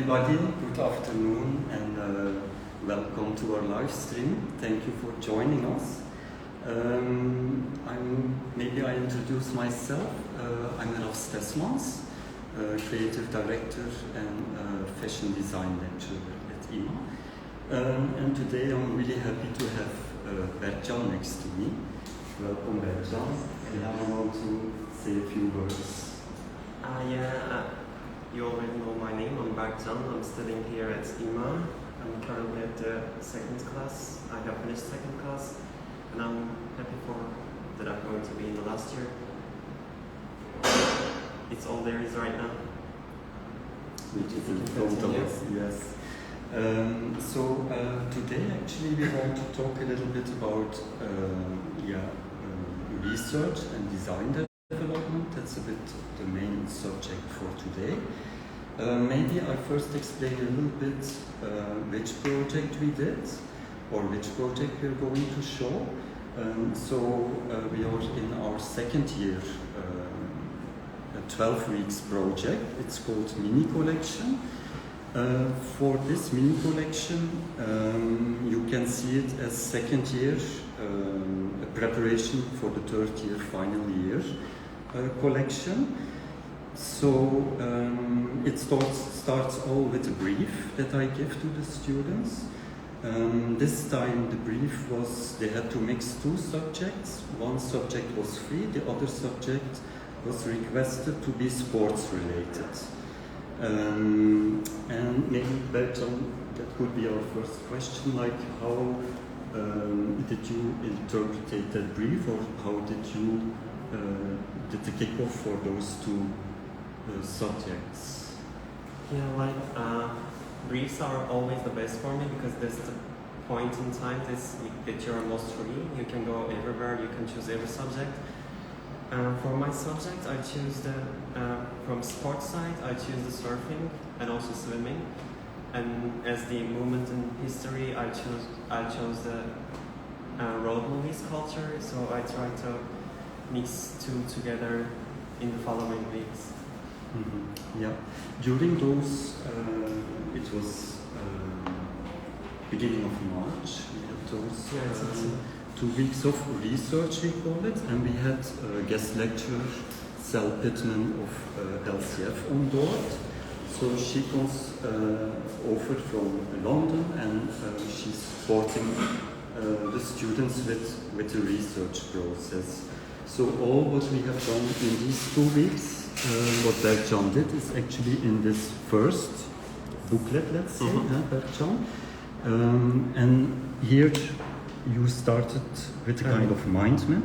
everybody, good afternoon and welcome to our live stream. Thank you for joining us. Maybe I introduce myself. I'm Aras, creative director and fashion design lecturer at IMA. And today I'm really happy to have Berkcan next to me. Welcome Berkcan. And I want to say a few words. You already know my name. I'm Berkcan. I'm studying here at IMA. I'm currently at the second class. I have finished second class, and I'm happy that I'm going to be in the last year. It's all there is right now. Which is in front of us, yes. Today actually we want to talk a little bit about research and design development. That's a bit the main subject for today. Maybe I first explain a little bit which project we did or which project we're going to show. We are in our second year, a 12 weeks project. It's called Mini Koleksiyon. For this mini collection, you can see it as second year, a preparation for the third year, final year collection. It starts all with a brief that I give to the students. This time the brief was, they had to mix two subjects. One subject was free, the other subject was requested to be sports related. And maybe Berkcan, that would be our first question, like how did you interpret that brief, or how did you did the kickoff for those two subjects? Briefs are always the best for me because there's the point in time that you're most free. You can go everywhere, you can choose every subject. For my subject, I choose from sports side, I choose the surfing and also swimming. And as the movement in history, I chose the road movies culture. So I try to mix two together in the following weeks. Mm-hmm. Yeah. During those, it was beginning of March. We had those 2 weeks of research, we call it, and we had guest lecturer Tirmenin of LCF on board. So she comes over from London, and she's supporting the students with the research process. So all what we have done in these 2 weeks, what Berkcan did, is actually in this first booklet, let's say, Berkcan. And here you started with a kind of mind map.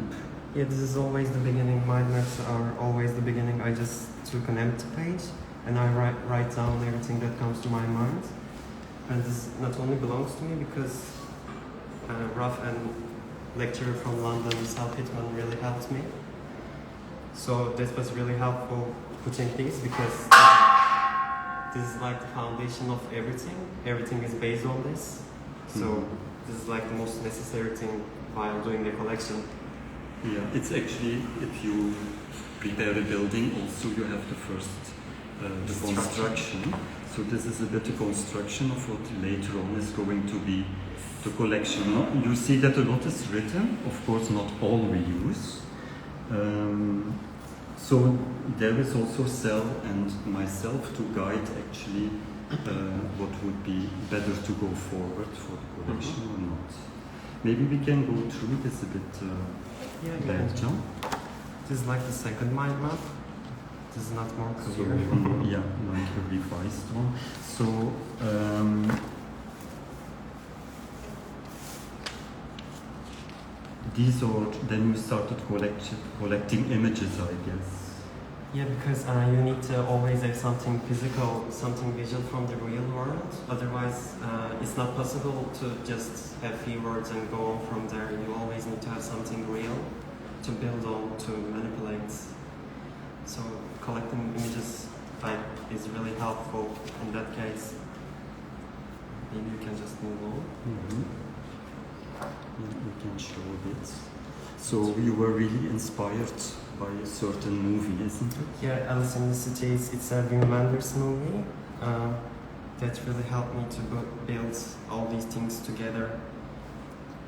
Yeah, this is always the beginning. Mind maps are always the beginning. I just took an empty page and I write down everything that comes to my mind. And this not only belongs to me because Raf and lecturer from London, Tirmenin, really helped me. So this was really helpful putting things because this is like the foundation of everything. Everything is based on this. So this is like the most necessary thing while doing the collection. Yeah, it's actually, if you prepare a building, also you have the first, the construction. So this is a bit of construction of what later on is going to be the collection. No? You see that a lot is written, of course not all we use. So there is also Cel and myself to guide actually what would be better to go forward for the collection or not. Maybe we can go through this a bit. Berkcan. This is like the second mind map. This is not more clear. Like a revised one. So these are, then you started collecting images, I guess. Yeah, because you need to always have something physical, something visual from the real world. Otherwise, it's not possible to just have few words and go on from there. You always need to have something real to build on, to manipulate. So collecting images is really helpful in that case. Maybe you can just move on. We can show a bit. So you were really inspired by a certain movie, isn't it? Yeah, Alice in the Cities. It's a Wim Wenders movie. that really helped me to build all these things together.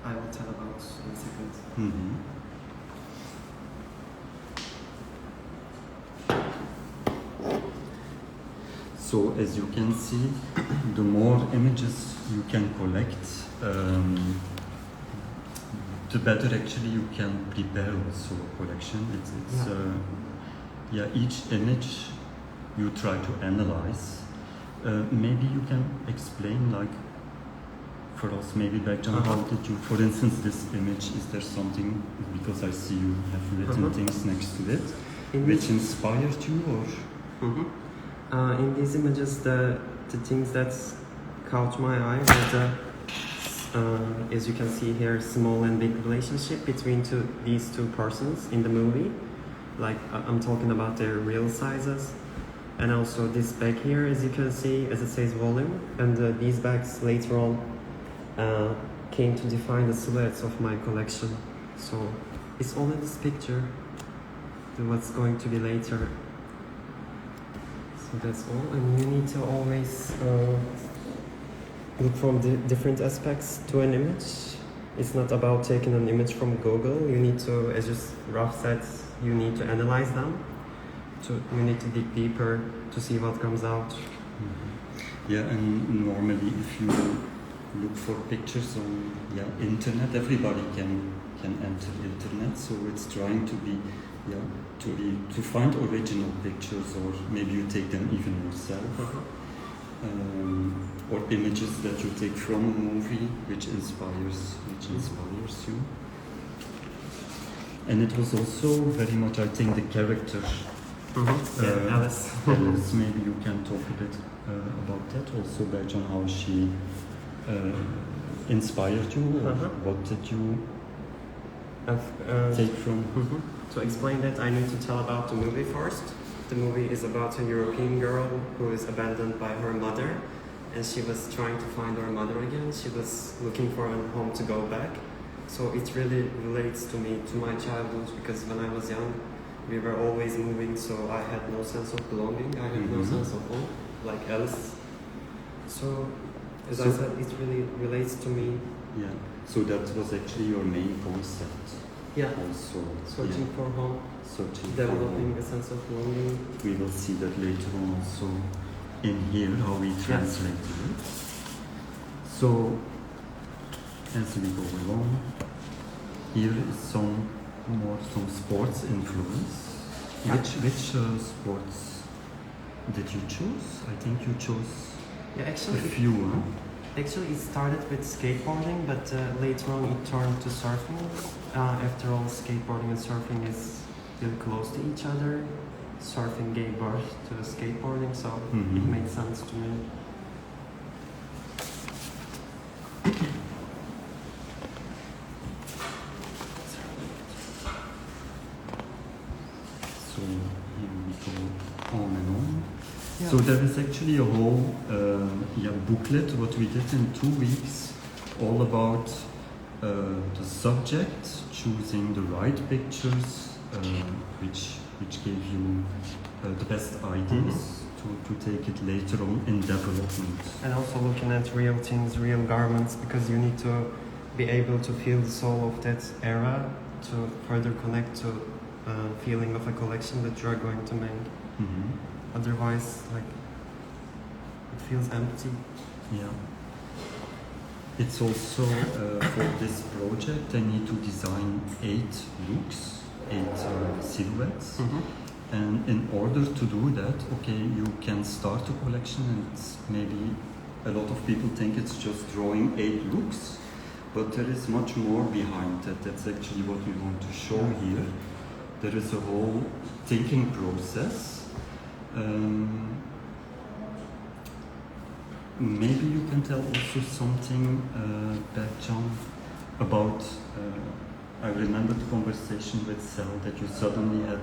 I will tell about in a second. Mm-hmm. So as you can see, the more images you can collect, the better actually you can prepare also a collection. Each image you try to analyze. Maybe you can explain, like, for us, maybe Berkcan, how did you, for instance, this image, is there something, because I see you have written things next to it, which inspired you, or? In these images, the things that caught my eye were the, as you can see here, small and big relationship between these two persons in the movie. Like, I'm talking about their real sizes. And also this bag here, as you can see, as it says volume. And these bags later on came to define the silhouettes of my collection. So it's all in this picture to what's going to be later. So that's all. And you need to always look from the different aspects to an image. It's not about taking an image from Google. You need to, as just Raf said, you need to analyze them. You need to dig deeper to see what comes out. Mm-hmm. Yeah, and normally if you look for pictures on internet, everybody can enter internet. So it's trying to be to find original pictures, or maybe you take them even yourself, or images that you take from a movie which inspires you. And it was also very much, I think, the character. Alice. Alice, maybe you can talk a bit about that also, Berkcan, how she inspired you, or what did you take from? To explain that, I need to tell about the movie first. The movie is about a European girl who is abandoned by her mother, and she was trying to find her mother again. She was looking for a home to go back. So it really relates to me, to my childhood, because when I was young, we were always moving, so I had no sense of belonging. I had no sense of home, like Alice. So, as I said, it really relates to me. Yeah. So that was actually your main concept. Yeah. Also, searching for home, developing a sense of belonging. We will see that later on also in here, how we translate it. So, as we go along, here is some sports influence. Which sports did you choose? I think you chose actually, a few. Actually, it started with skateboarding, but later on it turned to surfing. After all, skateboarding and surfing is really close to each other. Surfing gave birth to skateboarding, so it made sense to me. So here we go on and on. Yeah. So there is actually a whole booklet, what we did in 2 weeks, all about the subject, choosing the right pictures, which gave you the best ideas to take it later on in development. And also looking at real things, real garments, because you need to be able to feel the soul of that era to further connect to feeling of a collection that you are going to make. Otherwise, like, it feels empty. Yeah. It's also for this project I need to design 8 looks, 8 silhouettes. And in order to do that, you can start a collection, and it's maybe a lot of people think it's just drawing 8 looks, but there is much more behind that. That's actually what we want to show here. There is a whole thinking process. Maybe you can tell also something, Berkcan, about, I remember the conversation with Sel, that you suddenly had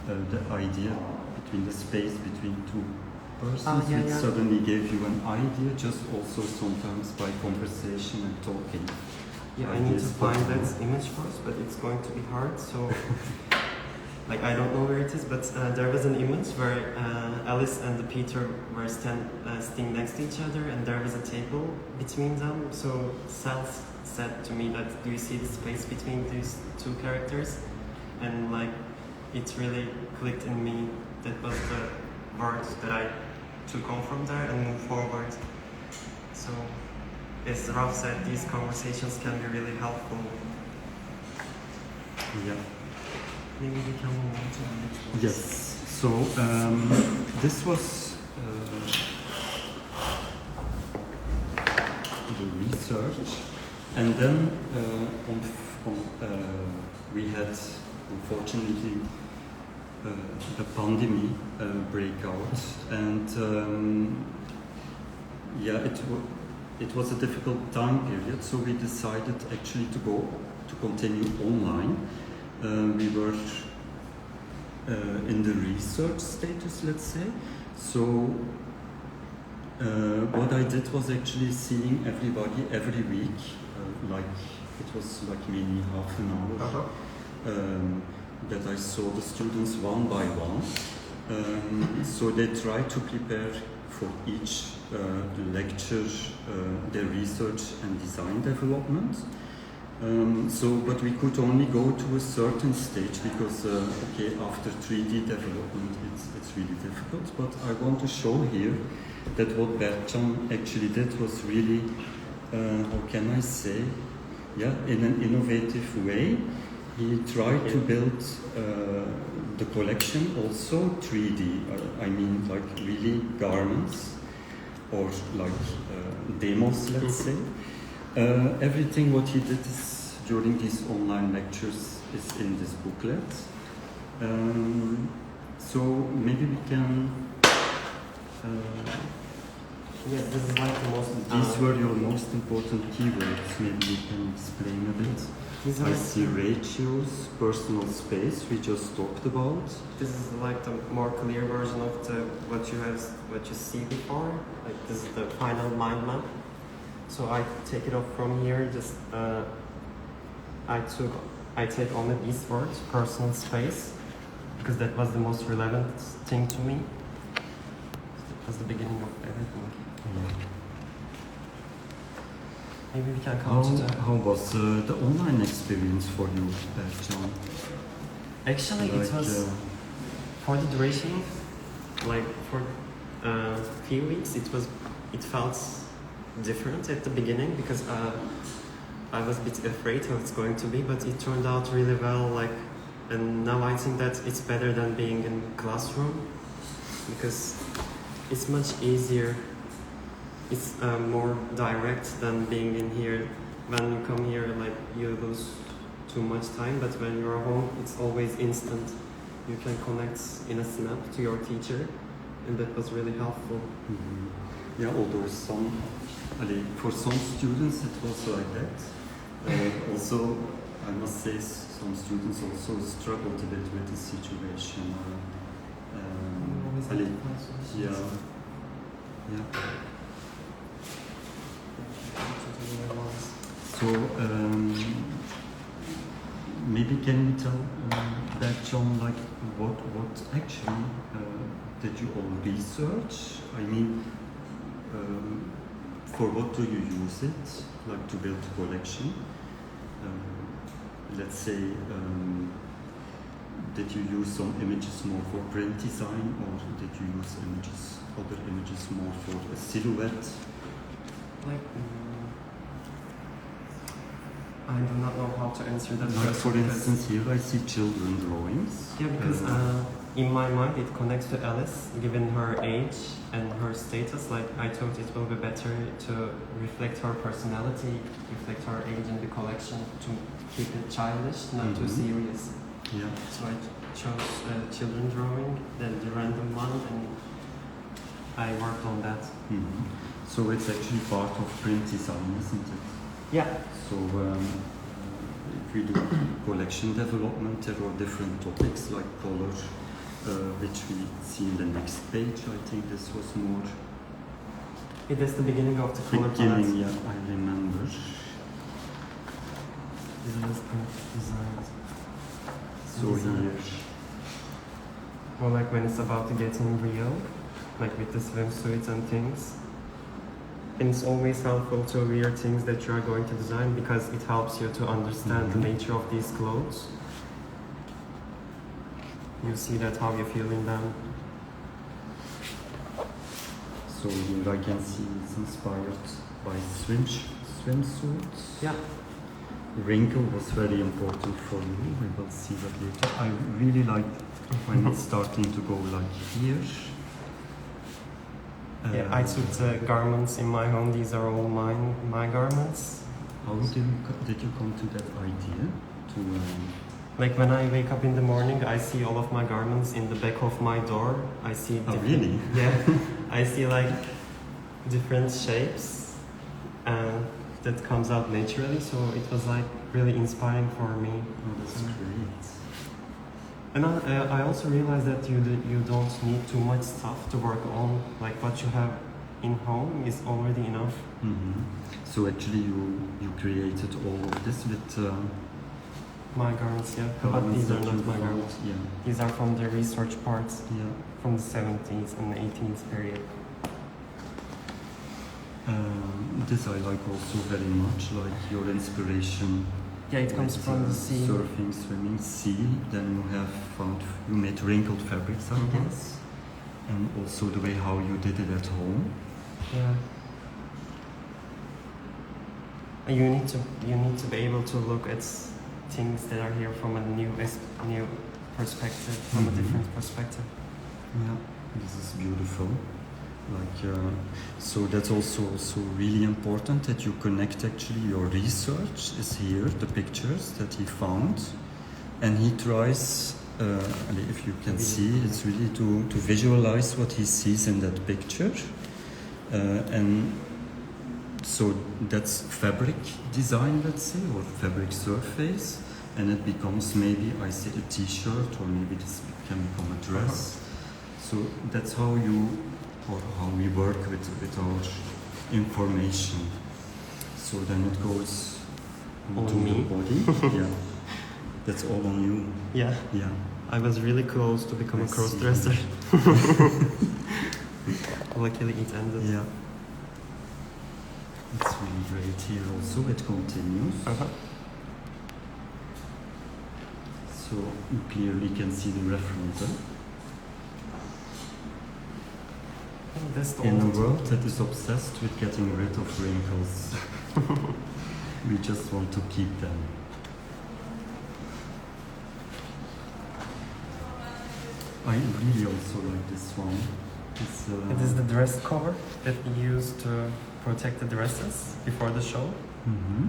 the idea between the space between 2 persons, which suddenly gave you an idea, just also sometimes by conversation and talking. Yeah, I need to find that image first, but it's going to be hard, so like I don't know where it is, but there was an image where Alice and the Peter were standing next to each other, and there was a table between them. So Sal said to me that, do you see the space between these two characters? And like it really clicked in me. That was the word that I took on from there and moved forward. So as Ralph said, these conversations can be really helpful. Yeah. Maybe we can move on to the next one. Yes. So this was the research, and then we had, unfortunately, the pandemic breakout, and yeah, it was a difficult time period. So we decided actually to continue online. We were in the research status, let's say. So what I did was actually seeing everybody every week, like it was like maybe half an hour, that I saw the students one by one. So they tried to prepare for each lecture their research and design development. But we could only go to a certain stage because, okay, after 3D development, it's really difficult. But I want to show here that what Bertjan actually did was really, how can I say, yeah, in an innovative way. He tried to build the collection also 3D. I mean, like really garments or like demos, let's say. Everything what he did is, during these online lectures is in this booklet. So maybe we can. Yes, this is like the most. These were your most important keywords. Maybe you can explain a bit. I see ratios, personal space. We just talked about. This is like the more clear version of what you see before. Like this is the final mind map. So I take it off from here. Just I take only these words, personal space, because that was the most relevant thing to me. That was the beginning of everything. Yeah. Maybe we can come to the... How was the online experience for you, Bertjan? Actually, like, it was for the duration, like for a few weeks. It felt different at the beginning because I was a bit afraid how it's going to be, but it turned out really well. Like, and now I think that it's better than being in classroom because it's much easier. It's more direct than being in here. When you come here, like you lose too much time, but when you're home, it's always instant. You can connect in a snap to your teacher, and that was really helpful. Mm-hmm. Yeah, although for some students it was like that. Also, I must say some students also struggled a bit with the situation. Yeah. So maybe can you tell Bertjan, like what actually did you all research? I mean, for what do you use it? Like to build a collection? Let's say, did you use some images more for print design, or did you use other images more for a silhouette? Like, I do not know how to answer that. Like for instance, here I see children drawings. Yeah, because in my mind it connects to Alice, given her age and her status. Like I thought it will be better to reflect her personality, reflect her age in the collection, to keep it childish, not too serious. Yeah. So I chose children drawing, then the random one, and I worked on that. Mm-hmm. So it's actually part of print design, isn't it? Yeah. So if we do collection development, there are different topics like color, which we see in the next page. I think this was more... It is the beginning of the color palette. Yeah, I remember. This is print design. So here Or like when it's about to get in real, like with the swimsuits and things. And it's always helpful to wear things that you are going to design because it helps you to understand the nature of these clothes. You see that how you feel in them. So here I can see it's inspired by swimsuits. Yeah. Wrinkle was very important for me. We will see that later. I really like when it's starting to go like here. Yeah, I took the garments in my home. These are all my garments. How did you come to that idea? Like when I wake up in the morning, I see all of my garments in the back of my door. I see. Oh, really? Yeah, I see like different shapes, and that comes out naturally. So it was like really inspiring for me. Oh, that's great. And I also realized that you don't need too much stuff to work on. Like what you have in home is already enough. Mm-hmm. So actually you created all of this with my garments, yeah. But garments these are that not you my found. garments. Yeah. These are from the research parts Yeah. from the 70s and 18th period. This I like also very much, like your inspiration. Yeah, it comes with, from the sea. Surfing, swimming, sea. Then you made wrinkled fabrics, I Mhm. guess. And also the way how you did it at home. Yeah. And you need to be able to look at things that are here from a new perspective, from a different perspective. Yeah, this is beautiful. Like, so that's also really important that you connect actually your research is here, the pictures that he found, and he tries, if you can see, it's really to visualize what he sees in that picture, and so that's fabric design, let's say, or fabric surface, and it becomes maybe, I say, a t-shirt, or maybe this can become a dress. So that's how we work with our information. So then it goes to the body. Yeah, that's all on you. Yeah. Yeah. I was really close to become a cross-dresser. Luckily it ended. Yeah. It's really great here also, it continues. So you clearly can see the reference. In a world that is obsessed with getting rid of wrinkles, we just want to keep them. I really also like this one. It is the dress cover that we use to protect the dresses before the show. Mm-hmm.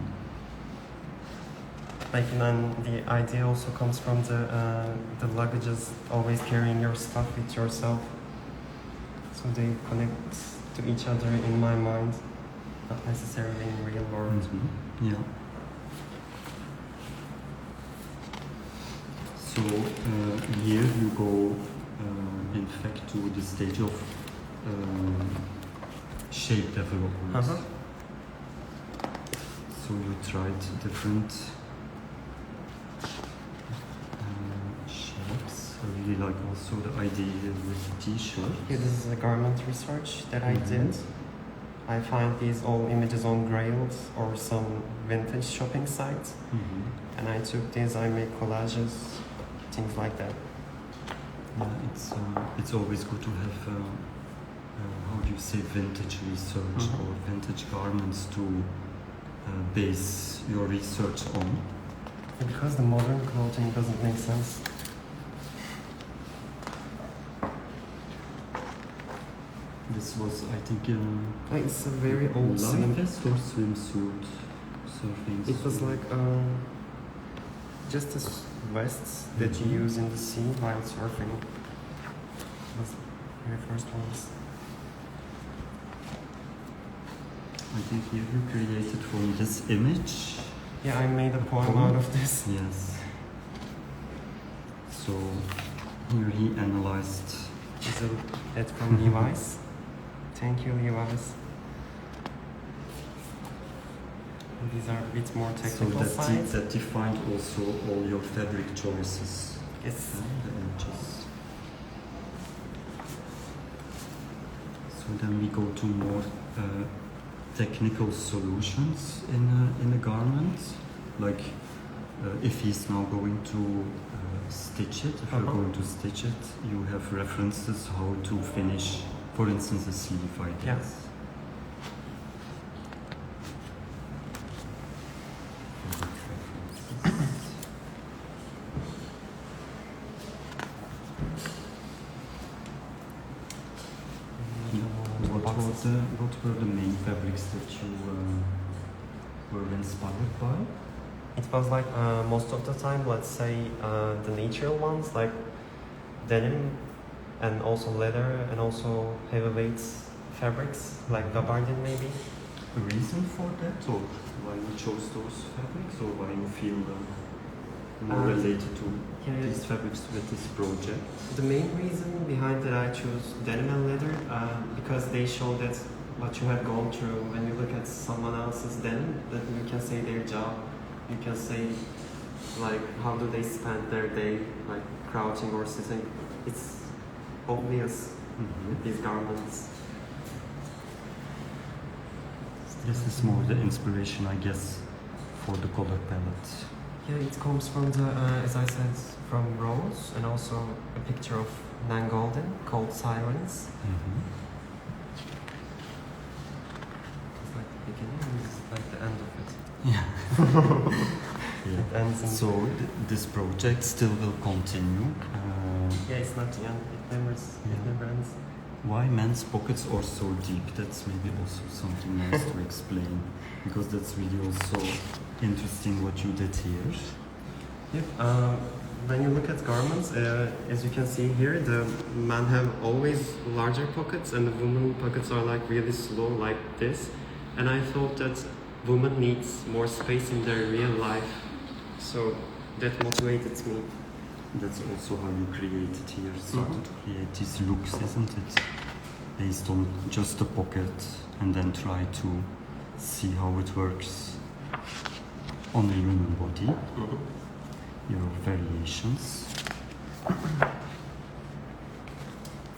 Like, and then the idea also comes from the luggages, always carrying your stuff with yourself. So they connect to each other in my mind, not necessarily in real world. Mm-hmm. Yeah. So here you go, in fact, to the stage of shape development. So you tried different shapes. I really like also the idea with the t-shirt. Yeah, this is a garment research that I did. I find these all images on Grails or some vintage shopping sites. Mm-hmm. And I took these, I made collages, things like that. Yeah, it's always good to have, how do you say, vintage research or vintage garments to base your research on. Because the modern clothing doesn't make sense. This was, I think, it's a very old life vest or swimsuit, surfing. It was like just a vests that you use in the sea while surfing. It was the very first ones. I think here you created from this image. Yeah, I made a poem out of this. Yes. So here he analyzed. Is it from Levi's? Thank you, Levi's. And these are a bit more technical sides. That defined also all your fabric choices. Yes. The images. So then we go to more technical solutions in a garment, like if he's now going to stitch it, if you're going to stitch it, you have references how to finish, for instance, a sleeve, I guess. Yes. What were the main fabrics that you were inspired by? It was like most of the time, let's say the natural ones like denim and also leather and also heavyweight fabrics like gabardine maybe. A reason for that, or why you chose those fabrics, or why you feel more related to these fabrics with this project? The main reason behind that I chose denim and leather because they show that what you have gone through when you look at someone else's denim, that you can say their job, you can say like how do they spend their day, like crouching or sitting. It's obvious with these garments. This is more the inspiration, I guess, for the color palette. Yeah, it comes from the, as I said, from Rose and also a picture of Nan Golden called Sirens. It's like the beginning and it's like the end of it. Yeah. It ends in So this project still will continue. yeah, it's not the end. It never ends. Why men's pockets are so deep? That's maybe also something nice to explain, because that's really also interesting what you did here. Yep. When you look at garments, as you can see here, the men have always larger pockets and the women pockets are like really slow like this. And I thought that women needs more space in their real life. So that motivated me. That's also how you created here, started to create these looks, isn't it? Based on just a pocket, and then try to see how it works on a human body. Your variations.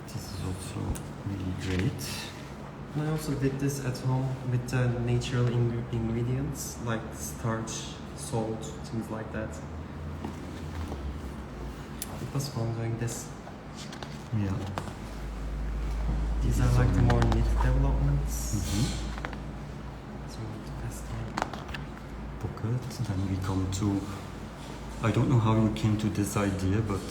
This is also really great. And I also did this at home with the natural ingredients like starch, salt, things like that. It was fun doing this. Yeah. These are like the more knit developments. So to test them. Pocket. Then we come to. I don't know how you came to this idea, but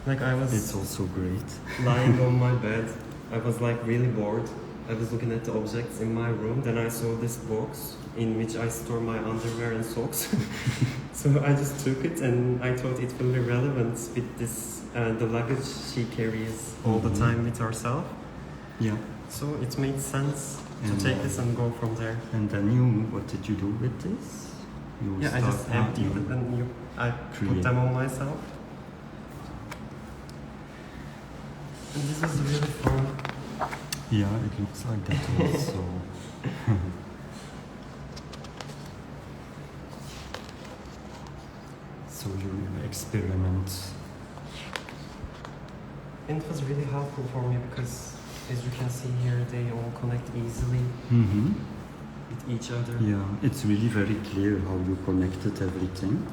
Like I was it's also great. lying on my bed. I was like really bored. I was looking at the objects in my room. Then I saw this box in which I store my underwear and socks. So I just took it and I thought it will be relevant with this the luggage she carries all the time with herself. Yeah. So it made sense to And, take this and go from there. And then what did you do with this? You Yeah, I just emptied it and I put them on myself. And this was really fun. Yeah, it looks like that also. So you experiment. And it was really helpful for me because, as you can see here, they all connect easily with each other. Yeah, it's really very clear how you connected everything.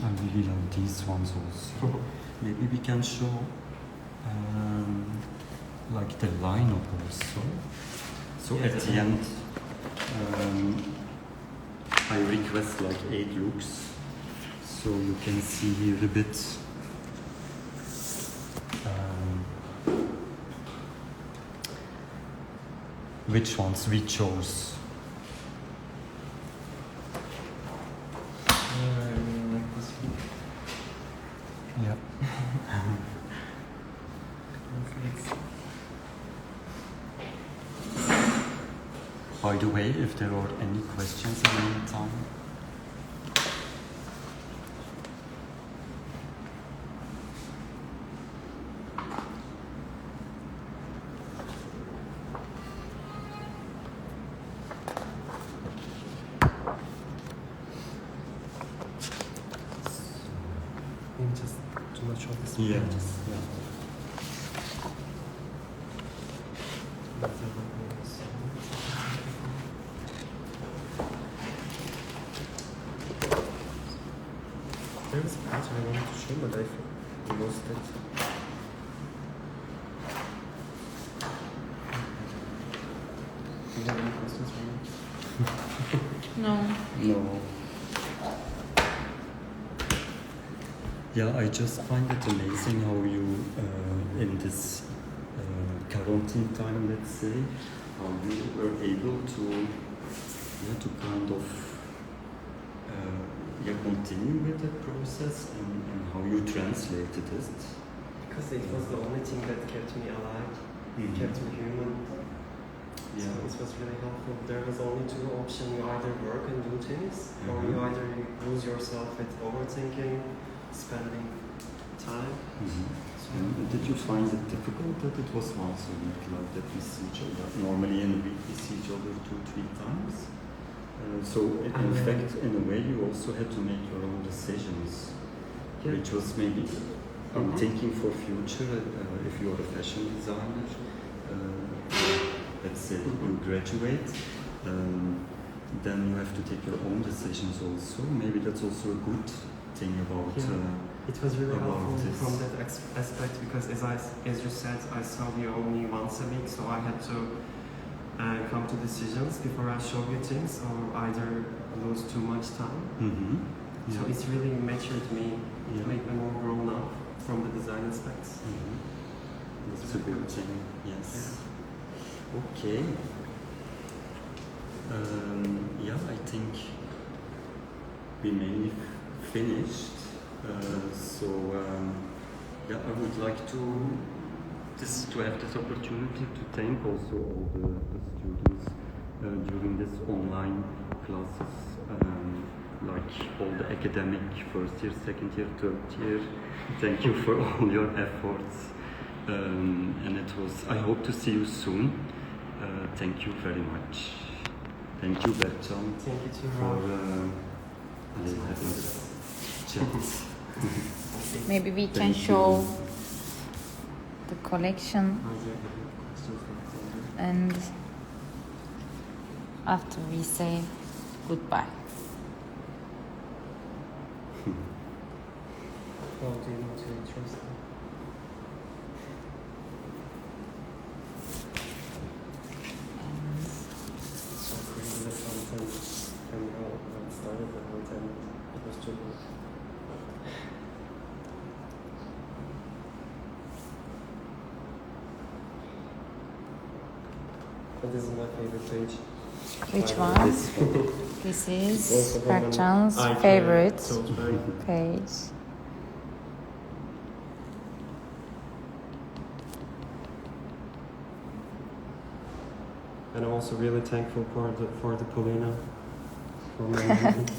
I really like these ones also. Maybe we can show like the lineup also. So Yeah, at the end, I request like 8 looks, so you can see here a bit which ones we chose. Yeah, I really like this one. Yeah. By the way, if there are any questions in the meantime. Maybe just too much of this. Yeah. Just Yeah. There was a pattern I wanted to show, but I lost it. Do you have any questions for me? No. No. Yeah, I just find it amazing how you, in this quarantine time, let's say, how you were able to kind of continue with the process and how you translated it. Because it was the only thing that kept me alive, kept me human. Yeah. So it was really helpful. There was only two options: you either work and do things, or you either lose yourself with overthinking, spending time. And did you find it difficult that it was once a week, like that we see each other? Normally in a week we see each other 2-3 times. So in fact, in a way, you also had to make your own decisions, which was maybe thinking for future. If you are a fashion designer, let's say you graduate, then you have to take your own decisions also. Maybe that's also a good thing about. It was really helpful this. from that aspect because, as you said, I saw you only once a week, so I had to come to decisions before I show you things, or either lose too much time. So it's really matured me, made me more grown up from the design aspects. That's a good thing. Yes. Okay. I think we mainly finished. I would like to have this opportunity to thank also all the students during this online classes, like all the academic first year, second year, third year. Thank you for all your efforts. And I hope to see you soon. Thank you very much. Thank you, Bertrand, Thank you too, for having this chat. Maybe we can show the collection, and after we say goodbye. How do you know to trust them? So crazy that content from when it started the content, it was too good. But this is my favorite page. Which one? This is Bertrand's favorite page. And I'm also really thankful for the Polina. For my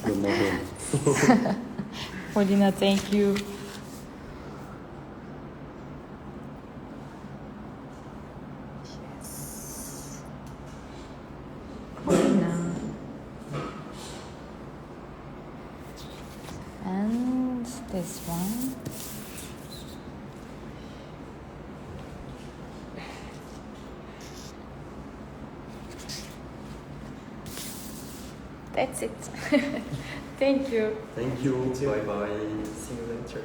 The model. Paulina, thank you. Yes. Paulina. And this one. That's it. Thank you. Thank you. Bye bye. See you later.